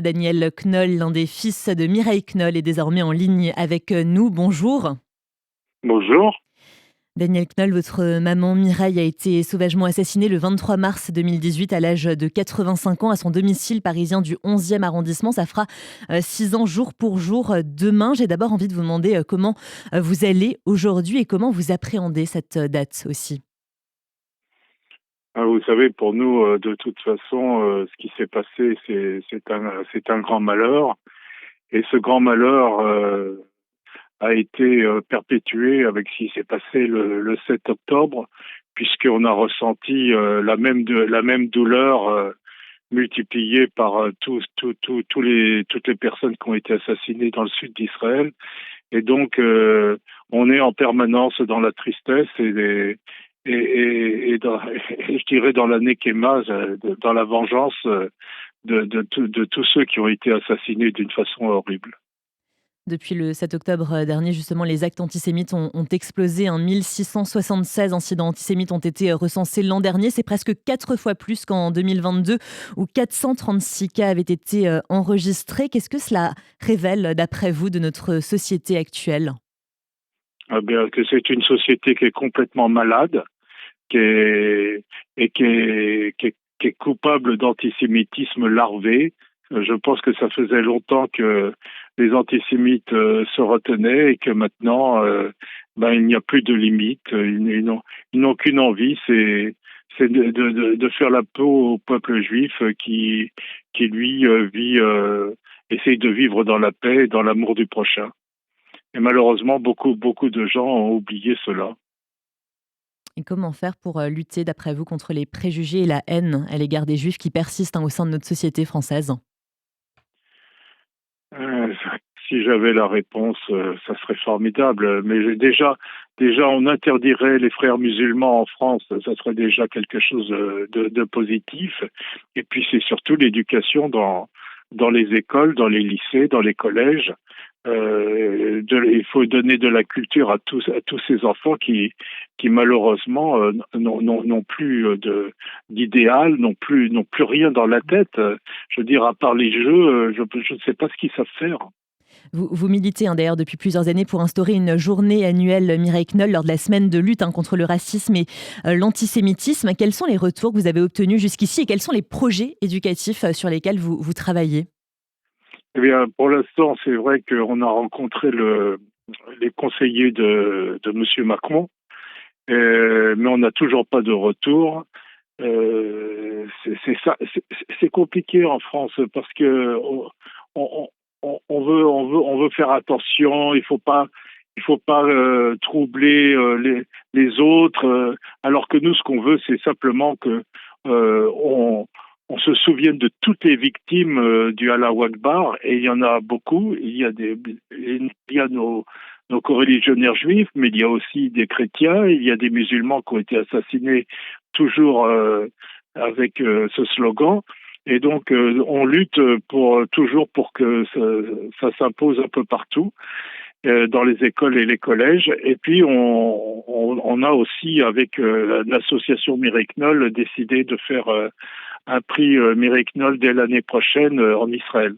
Daniel Knoll, l'un des fils de Mireille Knoll, est désormais en ligne avec nous. Bonjour. Bonjour. Daniel Knoll, votre maman Mireille a été sauvagement assassinée le 23 mars 2018 à l'âge de 85 ans à son domicile parisien du 11e arrondissement. Ça fera 6 ans jour pour jour demain. J'ai d'abord envie de vous demander comment vous allez aujourd'hui et comment vous appréhendez cette date aussi. Vous savez, pour nous, de toute façon, ce qui s'est passé, c'est un grand malheur. Et ce grand malheur a été perpétué avec ce qui s'est passé le 7 octobre, puisqu'on a ressenti la même douleur multipliée par toutes les personnes qui ont été assassinées dans le sud d'Israël. Et donc, on est en permanence dans la tristesse et je dirais dans la nekema, dans la vengeance de tous ceux qui ont été assassinés d'une façon horrible. Depuis le 7 octobre dernier, justement, les actes antisémites ont explosé. 1676 incidents antisémites ont été recensés l'an dernier. C'est presque 4 fois plus qu'en 2022, où 436 cas avaient été enregistrés. Qu'est-ce que cela révèle, d'après vous, de notre société actuelle ? Ah bien, que c'est une société qui est complètement malade, qui est, et qui est coupable d'antisémitisme larvé. Je pense que ça faisait longtemps que les antisémites se retenaient et que maintenant, il n'y a plus de limite. Ils n'ont qu'une envie, c'est de faire la peau au peuple juif qui lui essaye de vivre dans la paix et dans l'amour du prochain. Et malheureusement, beaucoup de gens ont oublié cela. Et comment faire pour lutter, d'après vous, contre les préjugés et la haine à l'égard des Juifs qui persistent au sein de notre société française ? Euh, Si j'avais la réponse, ça serait formidable. Mais déjà, on interdirait les frères musulmans en France. Ça serait déjà quelque chose de positif. Et puis, c'est surtout l'éducation dans les écoles, dans les lycées, dans les collèges. Il faut donner de la culture à tous ces enfants qui malheureusement n'ont plus d'idéal, n'ont plus rien dans la tête. Je veux dire, à part les jeux, je ne sais pas ce qu'ils savent faire. Vous militez d'ailleurs depuis plusieurs années pour instaurer une journée annuelle Mireille Knoll lors de la semaine de lutte contre le racisme et l'antisémitisme. Quels sont les retours que vous avez obtenus jusqu'ici et quels sont les projets éducatifs sur lesquels vous travaillez ? Eh bien, pour l'instant, c'est vrai qu'on a rencontré les conseillers de Monsieur Macron, mais on n'a toujours pas de retour. C'est compliqué en France parce que on, on veut faire attention. Il faut pas troubler les autres. Alors que nous, ce qu'on veut, c'est simplement que on se souvienne de toutes les victimes du Allahu Akbar, et il y en a beaucoup. Il y a nos coreligionnaires juifs, mais il y a aussi des chrétiens, il y a des musulmans qui ont été assassinés toujours avec ce slogan. Et donc, on lutte toujours pour que ça s'impose un peu partout, dans les écoles et les collèges. Et puis, on a aussi, avec l'association Mireille Knoll, décidé de faire un prix Mireille Knoll dès l'année prochaine en Israël.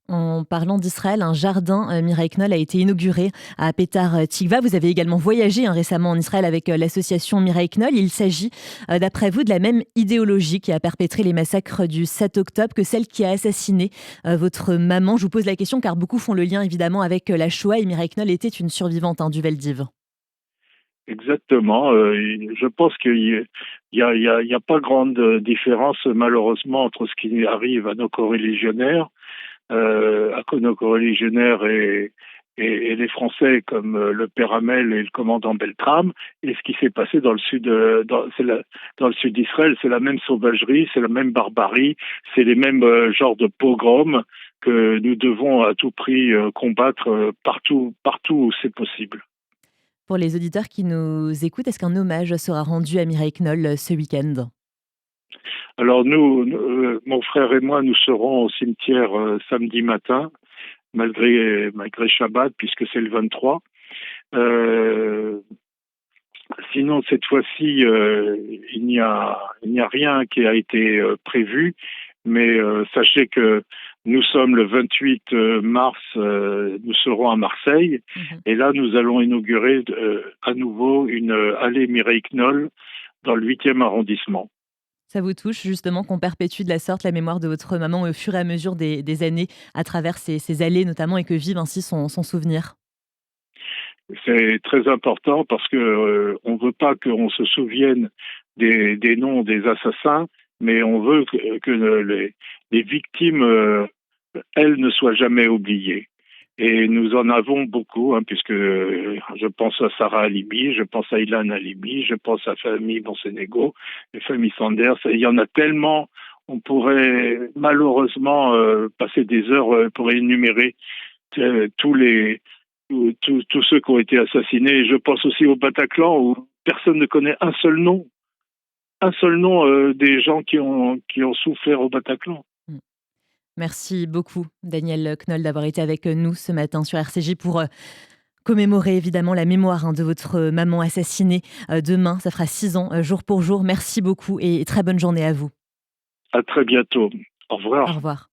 En parlant d'Israël, un jardin Mireille Knoll a été inauguré à Petah Tikva. Vous avez également voyagé récemment en Israël avec l'association Mireille Knoll. Il s'agit, d'après vous, de la même idéologie qui a perpétré les massacres du 7 octobre que celle qui a assassiné votre maman. Je vous pose la question car beaucoup font le lien évidemment avec la Shoah et Mireille Knoll était une survivante du Veldiv. Exactement. Je pense qu'il y a pas grande différence, malheureusement, entre ce qui arrive à nos coreligionnaires, à nos coreligionnaires et les Français comme le père Hamel et le commandant Beltrame, et ce qui s'est passé dans le sud, dans le sud d'Israël. C'est la même sauvagerie, c'est la même barbarie, c'est les mêmes genres de pogroms que nous devons à tout prix combattre partout où c'est possible. Pour les auditeurs qui nous écoutent, est-ce qu'un hommage sera rendu à Mireille Knoll ce week-end ? Alors mon frère et moi, nous serons au cimetière samedi matin, malgré Shabbat, puisque c'est le 23. Euh, Sinon, cette fois-ci, il n'y a rien qui a été prévu, Mais sachez que nous sommes le 28 mars, nous serons à Marseille, Mhm. et là nous allons inaugurer à nouveau une allée Mireille Knoll dans le 8e arrondissement. Ça vous touche justement qu'on perpétue de la sorte la mémoire de votre maman au fur et à mesure des années à travers ces allées notamment et que vive ainsi son souvenir? C'est très important parce que on veut pas qu'on se souvienne des noms des assassins, mais on veut que les victimes, elles, ne soient jamais oubliées. Et nous en avons beaucoup, hein, puisque je pense à Sarah Halimi, je pense à Ilan Halimi, je pense à Fahmi Monsenego, et Fahmi Sanders. Il y en a tellement, on pourrait malheureusement passer des heures pour énumérer tous les tous ceux qui ont été assassinés. Et je pense aussi au Bataclan où personne ne connaît un seul nom des gens qui ont souffert au Bataclan. Mmh. Merci beaucoup Daniel Knoll d'avoir été avec nous ce matin sur RCJ pour, commémorer évidemment la mémoire, hein, de votre maman assassinée, demain. Ça fera 6 ans, jour pour jour. Merci beaucoup et très bonne journée à vous. À très bientôt. Au Au revoir. revoir.